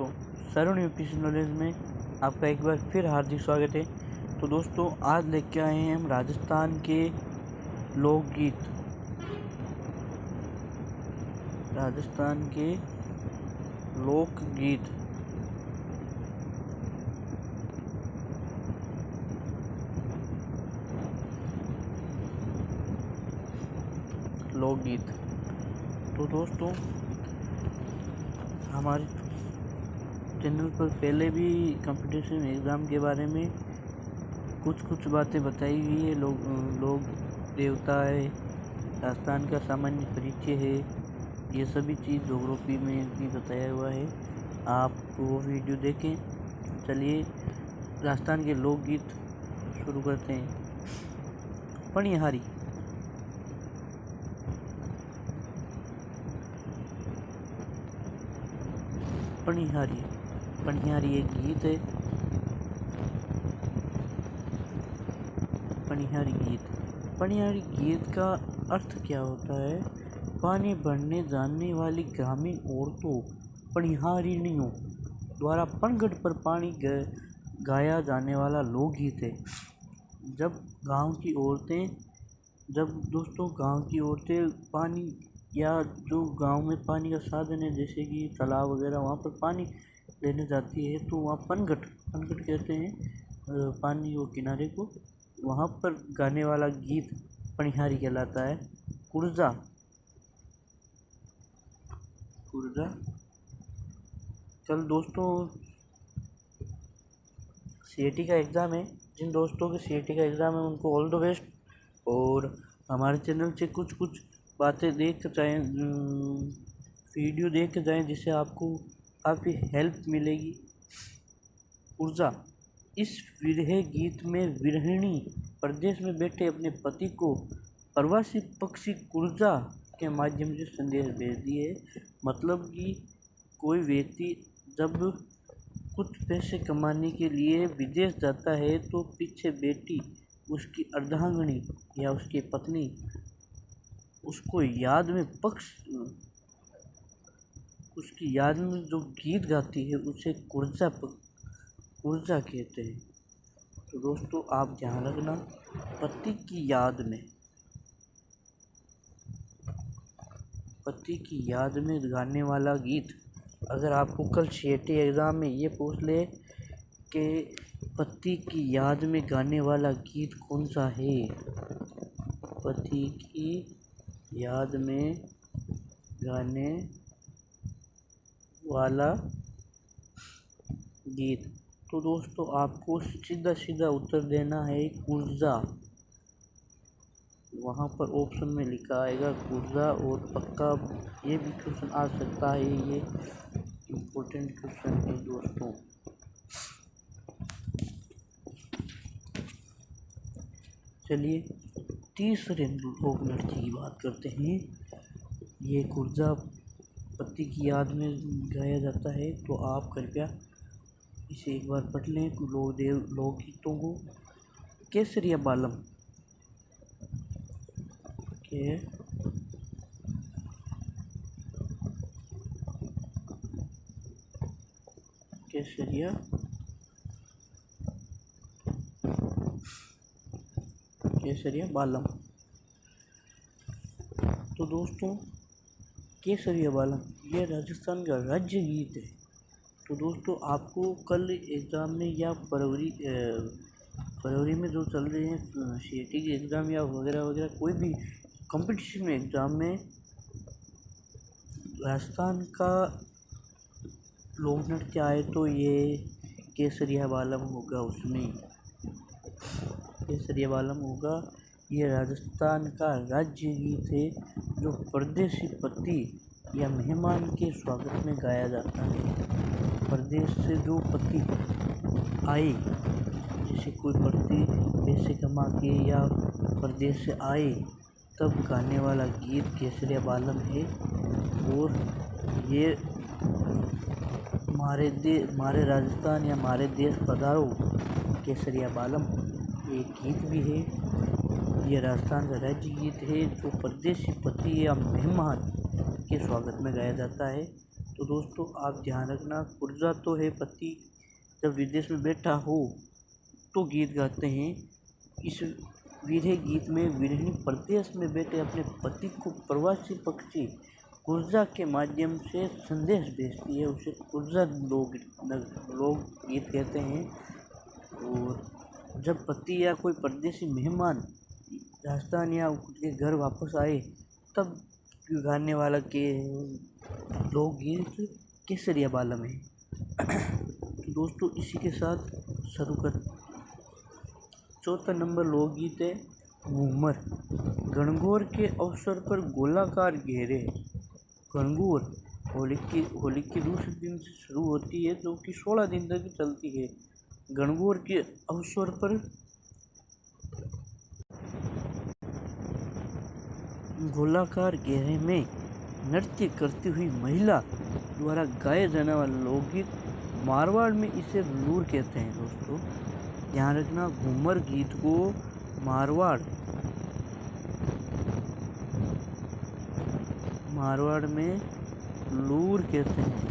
दोस्तों, Sarwan UPC knowledge में आपका एक बार फिर हार्दिक स्वागत है। तो दोस्तों, आज लेके आए हैं हम राजस्थान के लोकगीत। राजस्थान के लोकगीत। लोकगीत। तो दोस्तों, हमारे चैनल पर पहले भी कंपटीशन एग्ज़ाम के बारे में कुछ बातें बताई हुई है। लोग देवता है, राजस्थान का सामान्य परिचय है, ये सभी चीज़ ज्योग्राफी में भी बताया हुआ है। आप वो वीडियो देखें। चलिए राजस्थान के लोकगीत शुरू करते हैं। पणिहारी। पणिहारी पणिहारी एक गीत है। पणिहारी गीत का अर्थ क्या होता है? पानी भरने जाने वाली ग्रामीण औरतों पणिहारिणियों द्वारा पनघट पर पानी गाया जाने वाला लोकगीत है। जब गांव की औरतें पानी या जो गांव में पानी का साधन है, जैसे कि तालाब वगैरह, वहाँ पर पानी लेने जाती है तो वहाँ पनघट कहते हैं पानी वो किनारे को, वहाँ पर गाने वाला गीत पणिहारी कहलाता है। कुर्जा। चल दोस्तों, सीएटी का एग्ज़ाम है। जिन दोस्तों के सीएटी का एग्ज़ाम है उनको ऑल द बेस्ट। और हमारे चैनल से कुछ बातें देख कर जाएँ, वीडियो देख कर जाएँ, जिससे आपको काफ़ी हेल्प मिलेगी। कुर्जा। इस विरह गीत में विरहिणी प्रदेश में बैठे अपने पति को प्रवासी पक्षी कुर्जा के माध्यम से संदेश भेजती है। मतलब कि कोई व्यक्ति जब कुछ पैसे कमाने के लिए विदेश जाता है तो पीछे बेटी उसकी अर्धांगिनी या उसकी पत्नी उसको याद में उसकी याद में जो गीत गाती है उसे कुर्जा कहते हैं। तो दोस्तों, आप ध्यान रखना, पति की याद में गाने वाला गीत। अगर आपको कल सीएटी एग्ज़ाम में ये पूछ ले कि पति की याद में गाने वाला गीत कौन सा है, पति की याद में गाने वाला गीत, तो दोस्तों आपको सीधा उत्तर देना है कुर्जा। वहाँ पर ऑप्शन में लिखा आएगा कुर्जा। और पक्का ये भी क्वेश्चन आ सकता है, ये इम्पोर्टेंट क्वेश्चन है दोस्तों। चलिए तीसरे लोक नृत्य की बात करते हैं। ये कुर्जा पति की याद में गाया जाता है। तो आप कृपया इसे एक बार पढ़ लें लोकगीतों को। केसरिया बालम। केसरिया बालम। तो दोस्तों, केसरिया बालम यह राजस्थान का राज्य गीत है। तो दोस्तों, आपको कल एग्ज़ाम में या फरवरी में जो चल रहे हैं सीएटी के एग्ज़ाम या वगैरह कोई भी कंपटीशन में एग्ज़ाम में राजस्थान का लोक नृत्य आए तो ये केसरिया बालम होगा। उसमें केसरिया बालम होगा। ये राजस्थान का राज्य गीत है जो परदेसी पति या मेहमान के स्वागत में गाया जाता है। परदेश से जो पति आए, जैसे कोई पति पैसे कमा के या परदेश से आए, तब गाने वाला गीत केसरिया बालम है। और ये हमारे राजस्थान या हमारे देश पधारो केसरिया बालम एक गीत भी है। ये राजस्थान का राज्य गीत है जो परदेसी पति या मेहमान के स्वागत में गाया जाता है। तो दोस्तों आप ध्यान रखना, कुर्जा तो है पति जब विदेश में बैठा हो तो गीत गाते हैं। इस विरह गीत में विरहिणी प्रदेश में बैठे अपने पति को प्रवासी पक्षी कुर्जा के माध्यम से संदेश भेजती है, उसे कुर्जा लोग गीत कहते हैं। और जब पति या कोई परदेसी मेहमान राजस्थान या उनके घर वापस आए तब गाने वाला के लोकगीत केसरिया बालम है। तो दोस्तों इसी के साथ शुरू कर। चौथा नंबर लोकगीत है घूमर। गणगौर के अवसर पर गोलाकार घेरे। गणगौर होली के दूसरे दिन से शुरू होती है जो कि 16 दिन तक चलती है। गणगौर के अवसर पर गोलाकार घेरे में नृत्य करती हुई महिला द्वारा गाया जाने वाला लोकगीत, मारवाड़ में इसे लूर कहते हैं। दोस्तों ध्यान रखना, घूमर गीत को मारवाड़ में लूर कहते हैं।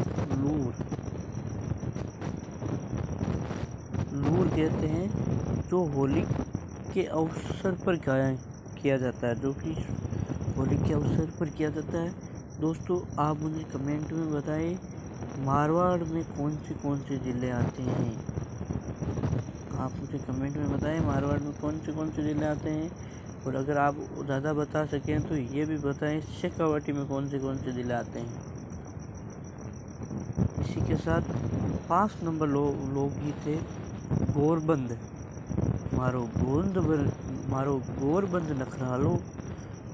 लूर कहते हैं जो होली के अवसर पर गाया किया जाता है, जो कि होली के अवसर पर किया जाता है। दोस्तों आप मुझे कमेंट में बताएं मारवाड़ में कौन से ज़िले आते हैं। आप मुझे कमेंट में बताएं मारवाड़ में कौन से ज़िले आते हैं। और अगर आप ज़्यादा बता सकें तो ये भी बताएं शेखावाटी में कौन से ज़िले आते हैं। इसी के साथ 5 नंबर लोकगीत है गोरबंद। मारो गोरबंद नखरालो।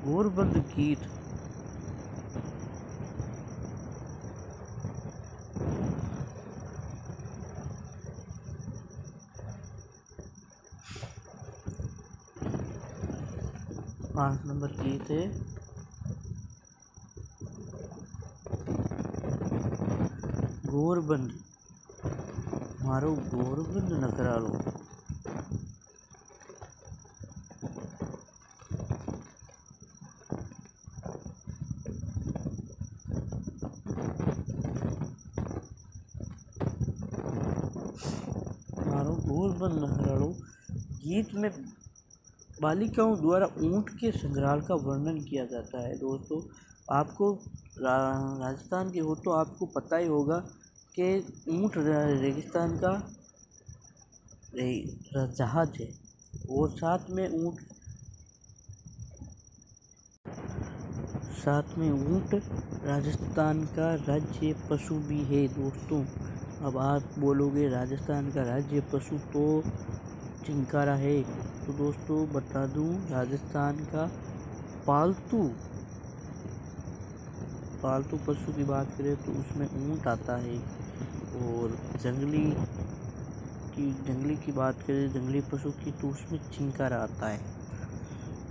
गोरबंद गीत पाँच नंबर गीत है गोरबंद। मारो गोरबंद नखरालो। गोरबंद नखरालो गीत में बालिकाओं द्वारा ऊंट के संग्रहाल का वर्णन किया जाता है। दोस्तों आपको राजस्थान के हो तो आपको पता ही होगा कि ऊंट रेगिस्तान का जहाज है और साथ में ऊंट राजस्थान का राज्य पशु भी है। दोस्तों अब आप बोलोगे राजस्थान का राज्य पशु तो चिंकारा है, तो दोस्तों बता दूं राजस्थान का पालतू पशु की बात करें तो उसमें ऊंट आता है। और जंगली की बात करें जंगली पशु की तो उसमें चिंकारा आता है।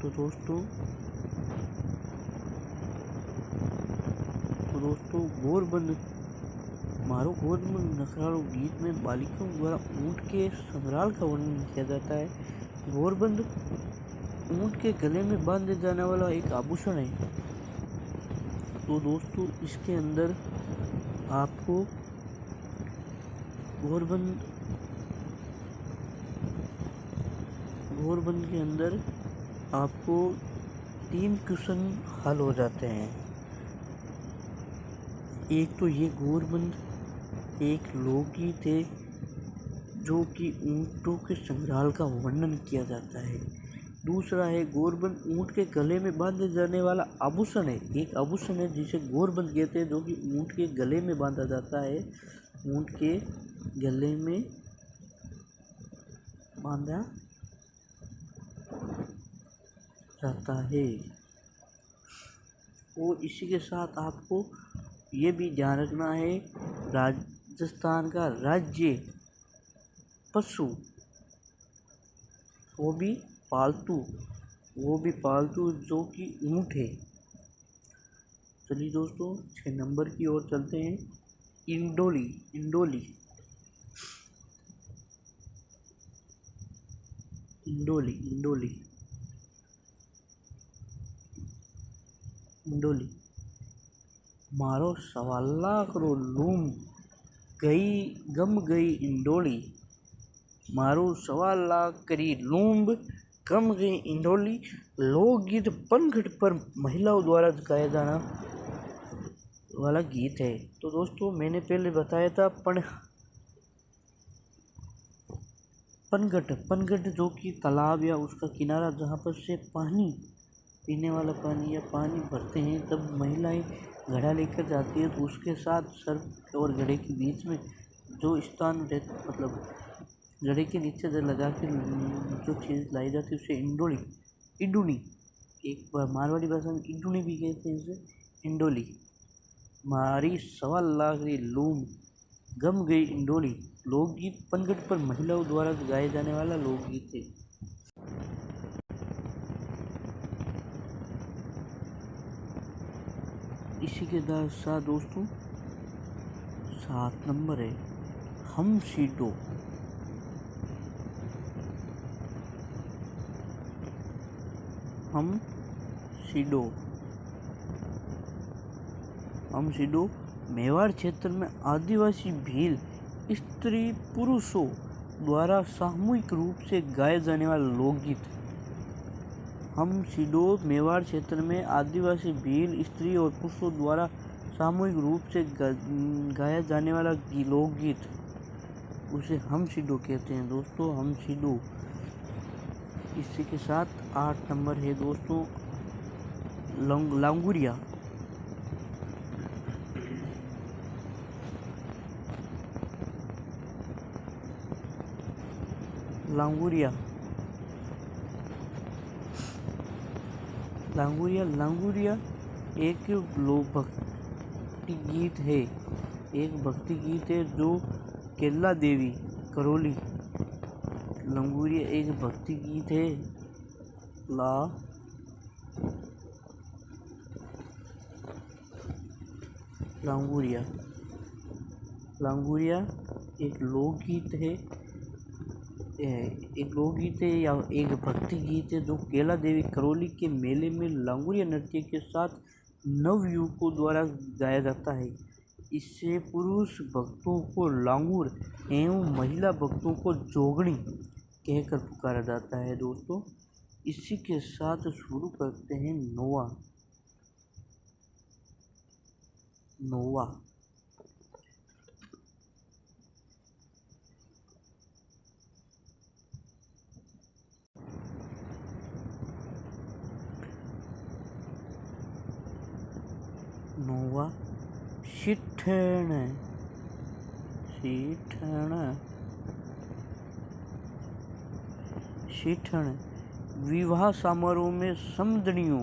तो दोस्तों गोरबंद मारो गोरबंद नखरालो गीत में बालिकाओं द्वारा ऊंट के संग्रहाल का वर्णन किया जाता है। गोरबंद ऊंट के गले में बांधे जाने वाला एक आभूषण है। तो दोस्तों इसके अंदर आपको गोरबंद के अंदर आपको 3 क्वेश्चन हल हो जाते हैं। एक तो ये गोरबंद एक लोकगीत है जो कि ऊंटों के संग्रहाल का वर्णन किया जाता है। दूसरा है गोरबंद ऊंट के गले में बांधे जाने वाला आभूषण है। एक आभूषण है जिसे गोरबंद कहते हैं जो कि ऊंट के गले में बांधा जाता है। ऊंट के गले में बांधा जाता है। और इसी के साथ आपको ये भी ध्यान रखना है राजस्थान का राज्य पशु वो भी पालतू जो कि ऊंट है। चलिए दोस्तों 6 नंबर की ओर चलते हैं। इंडोली मारो 1.25 करोड़ लूम गम गई इंडोली। मारो 1.25 करोड़ लूम गम गई इंडोली लोकगीत पनघट पर महिलाओं द्वारा गाया जाना वाला गीत है। तो दोस्तों मैंने पहले बताया था पनघट जो कि तालाब या उसका किनारा जहाँ पर से पानी पीने वाला पानी या पानी भरते हैं, तब महिलाएं घड़ा लेकर जाती है, तो उसके साथ सर और घड़े के बीच में जो स्थान मतलब घड़े के नीचे लगा के जो चीज़ लाई जाती है उसे इंडोली एक मारवाड़ी भाषा में इंडुनी भी कहते हैं, इसे इंडोली। मारी 1.25 की लूम गम गई इंडोली लोकगीत पनघट पर महिलाओं द्वारा गाए जाने वाला लोकगीत है। इसी के साथ दोस्तों 7 नंबर है हम सीडो। हम सीडो मेवाड़ क्षेत्र में आदिवासी भील स्त्री पुरुषों द्वारा सामूहिक रूप से गाए जाने वाला लोकगीत। हम सीडो मेवाड़ क्षेत्र में आदिवासी भील स्त्री और पुरुषों द्वारा सामूहिक रूप से गाया जाने वाला लोकगीत, उसे हम सीडो कहते हैं दोस्तों, हम सीडो। इसी के साथ 8 नंबर है दोस्तों लांगुरिया। लांगुरिया एक भक्ति गीत है जो केला देवी करौली। लांगुरिया एक भक्ति गीत है। लांगुरिया एक लोकगीत है या एक भक्ति गीत है जो केला देवी करौली के मेले में लांगुरिया नृत्य के साथ नवयुवकों द्वारा गाया जाता है। इससे पुरुष भक्तों को लांगुर एवं महिला भक्तों को जोगणी कहकर पुकारा जाता है दोस्तों। इसी के साथ शुरू करते हैं नोवा। शीठण विवाह समारोह में समधनियों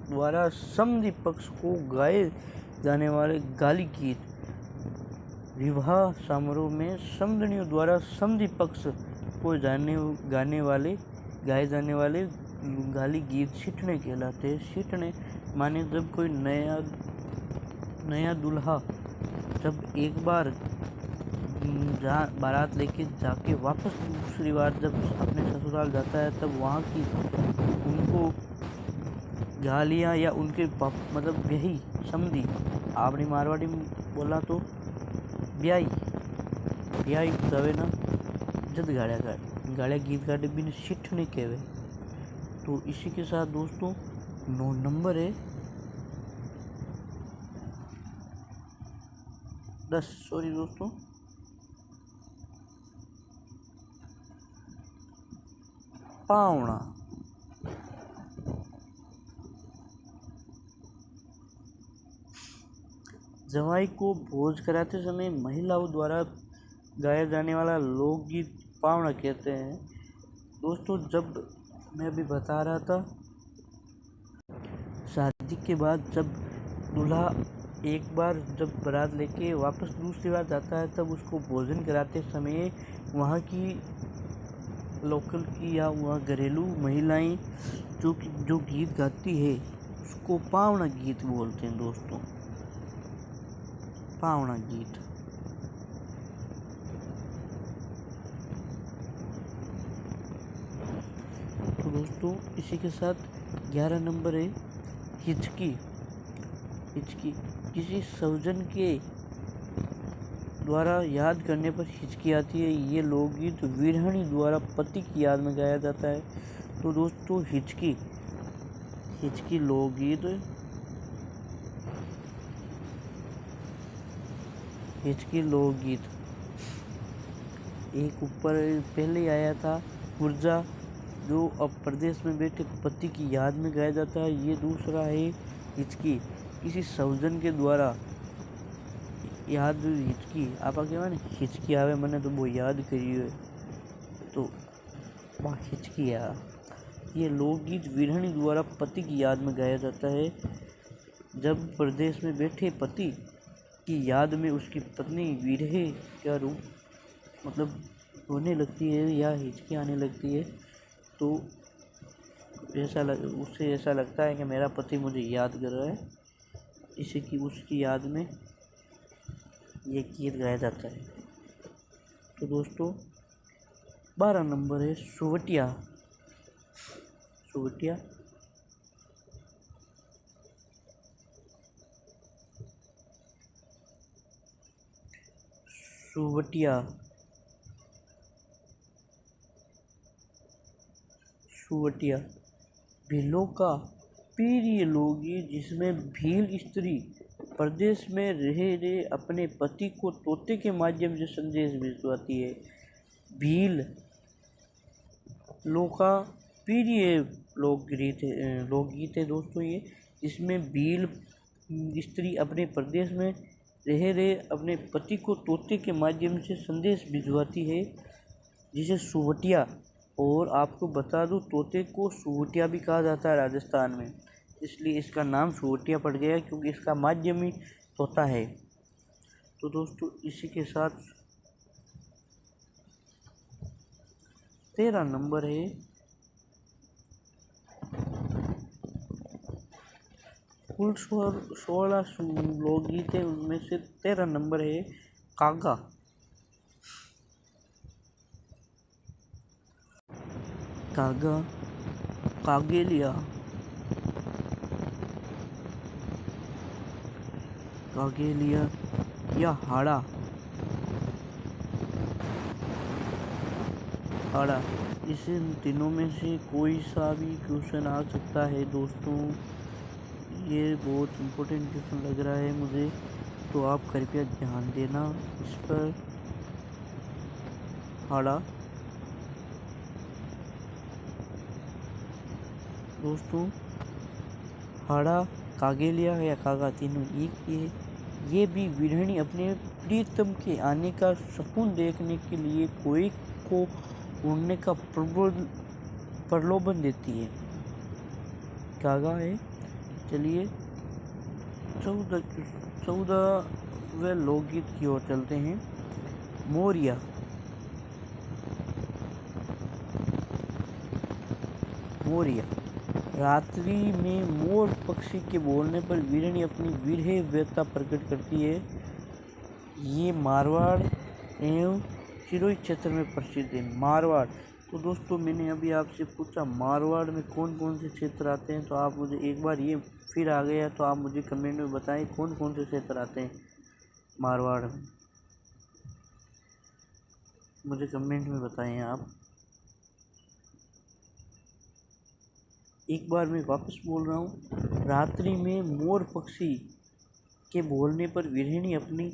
द्वारा समधि पक्ष को गाए जाने वाले गाली गीत। विवाह समारोह में समधनियों द्वारा समधि पक्ष को गाए जाने वाले गाली गीत शीठणे कहलाते हैं। शीठणे माने जब कोई नया दूल्हा जब एक बार बारात लेके जाके वापस दूसरी बार जब अपने ससुराल जाता है, तब वहाँ की उनको गालियाँ या उनके मतलब यही समधी आपने मारवाड़ी में बोला तो ब्याई तवे ना जद गाड़िया गीत गाड़े बिन शीठणे कहवे। तो इसी के साथ दोस्तों 9 नंबर है 10 सॉरी दोस्तों पावना। जवाई को भोज कराते समय महिलाओं द्वारा गाया जाने वाला लोकगीत पावना कहते हैं दोस्तों। जब मैं अभी बता रहा था शादी के बाद जब दूल्हा एक बार जब बारात लेके वापस दूसरी बार जाता है, तब उसको भोजन कराते समय वहाँ की लोकल की या वहाँ घरेलू महिलाएं जो गीत गाती है उसको पावना गीत बोलते हैं दोस्तों, पावना गीत। तो दोस्तों इसी के साथ 11 नंबर है हिचकी। किसी स्वजन के द्वारा याद करने पर हिचकी आती है। ये लोकगीत वीरहणी द्वारा पति की याद में गाया जाता है। तो दोस्तों हिचकी लोकगीत एक ऊपर पहले आया था पुर्जा, जो अब प्रदेश में बैठे पति की याद में गाया जाता है। ये दूसरा है हिचकी, किसी स्वजन के द्वारा याद। हिचकी आप आगे ना हिचकी आवे मैंने तो वो याद करी है तो वहाँ हिचकी आ। ये लोकगीत वीरहणी द्वारा पति की याद में गाया जाता है। जब प्रदेश में बैठे पति की याद में उसकी पत्नी विरहे क्या रूप मतलब रोने लगती है या हिचकी आने लगती है, तो उससे ऐसा लगता है कि मेरा पति मुझे याद कर रहा है, इसी की उसकी याद में ये गीत गाया जाता है। तो दोस्तों 12 नंबर है सुवटिया। भीलों का प्रिय लोकगीत जिसमें भील स्त्री प्रदेश में रहे अपने पति को तोते के माध्यम से संदेश भिजवाती है। भील लोका प्रिय लोकगीत है दोस्तों ये, जिसमें भील स्त्री अपने प्रदेश में रहे अपने पति को तोते के माध्यम से संदेश भिजवाती है, जिसे सुवटिया। और आपको बता दूं तोते को सुवटिया भी कहा जाता है राजस्थान में, इसलिए इसका नाम सुवटिया पड़ गया क्योंकि इसका माध्यम ही तोता है। तो दोस्तों इसी के साथ 13 नंबर है कुल 16 लोकगीत है, उनमें से 13 नंबर है कागा। कागेलिया या हाड़ा। इस तीनों में से कोई सा भी क्वेश्चन आ सकता है दोस्तों, ये बहुत इम्पोर्टेंट क्वेश्चन लग रहा है मुझे, तो आप कृपया ध्यान देना इस पर। हाड़ा दोस्तों, हाड़ा, कागेलिया या कागा तीनों एक ही है। ये भी वीरहणी अपने प्रियतम के आने का शकुन देखने के लिए कोई को उड़ने का प्रलोभन देती है। कागा है। चलिए 14वें लोकगीत की ओर चलते हैं। मोरिया रात्रि में मोर पक्षी के बोलने पर वीरणी अपनी विरह व्यथा प्रकट करती है। ये मारवाड़ एवं सिरोही क्षेत्र में प्रसिद्ध है। मारवाड़, तो दोस्तों मैंने अभी आपसे पूछा मारवाड़ में कौन कौन से क्षेत्र आते हैं, तो आप मुझे एक बार ये फिर आ गया, तो आप मुझे कमेंट में बताएं कौन कौन से क्षेत्र आते हैं मारवाड़ में, मुझे कमेंट में बताएं आप। एक बार मैं वापस बोल रहा हूँ, रात्रि में मोर पक्षी के बोलने पर वीरहिणी अपनी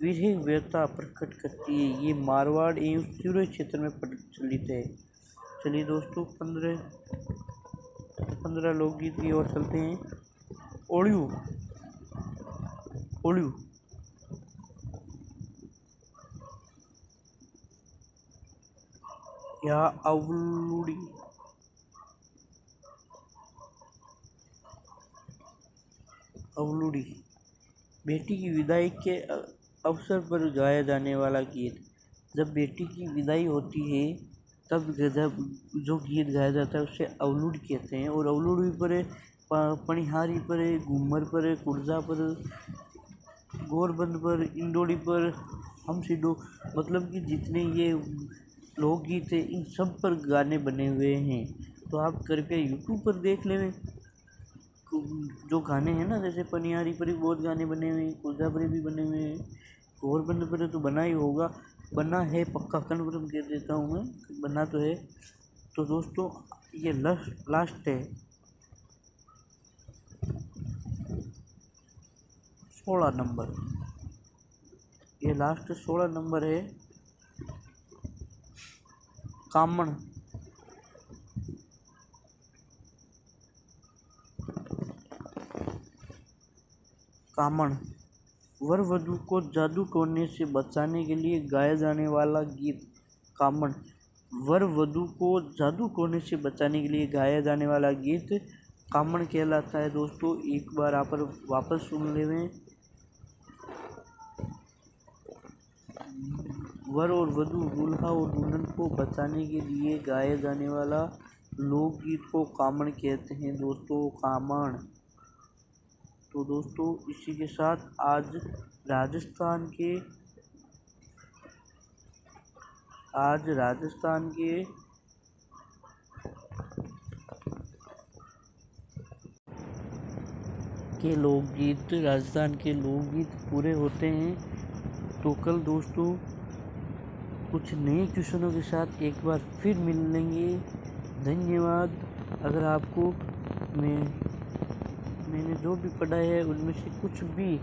विरह व्यथा प्रकट करती है। ये मारवाड़ एवं सिरोही क्षेत्र में प्रचलित है। चलिए दोस्तों 15 लोकगीत की ओर चलते हैं। ओलियो या अवलूड़ी बेटी की विदाई के अवसर पर गाया जाने वाला गीत। जब बेटी की विदाई होती है तब जो गीत गाया जाता है उसे अवलूड़ी कहते हैं। और अवलूड़ी पर पणिहारी पर, घूमर पर, कुर्जा पर, गोरबंद पर, इंडोली पर, हमसिडो, मतलब कि जितने ये लोकगीत है इन सब पर गाने बने हुए हैं। तो आप कृपया यूट्यूब पर देख लें जो गाने हैं ना, जैसे पनियारी पर बहुत गाने बने हुए हैं, कुर्जा पर भी बने हुए हैं, और बंदे पर तो बना ही होगा, बना है पक्का, कन्फर्म कर देता हूँ मैं, बना तो है। तो दोस्तों ये लास्ट है 16 नंबर, ये लास्ट 16 नंबर है कामण। कामण वर वधू को जादू टोने से बचाने के लिए गाया जाने वाला गीत। कामण वर वधू को जादू टोने से बचाने के लिए गाया जाने वाला गीत कामण कहलाता है। दोस्तों एक बार आप वापस सुन ले में, वर और वधू, दूल्हा और दुल्हन को बचाने के लिए गाया जाने वाला लोकगीत को कामण कहते हैं। दोस्तों कामण। तो दोस्तों इसी के साथ आज राजस्थान के राजस्थान के लोकगीत पूरे होते हैं। तो कल दोस्तों कुछ नए क्वेश्चनों के साथ एक बार फिर मिल लेंगे। धन्यवाद। अगर आपको मैंने जो भी पढ़ा है उनमें से कुछ भी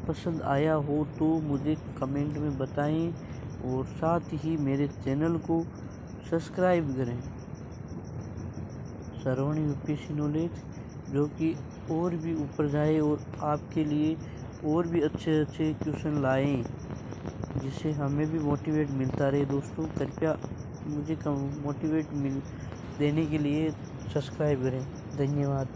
पसंद आया हो तो मुझे कमेंट में बताएं, और साथ ही मेरे चैनल को सब्सक्राइब करें, सरवणी यूपीएससी नॉलेज, जो कि और भी ऊपर जाए और आपके लिए और भी अच्छे अच्छे क्वेश्चन लाएं, जिससे हमें भी मोटिवेट मिलता रहे। दोस्तों कृपया मुझे मोटिवेट देने के लिए सब्सक्राइब करें। धन्यवाद।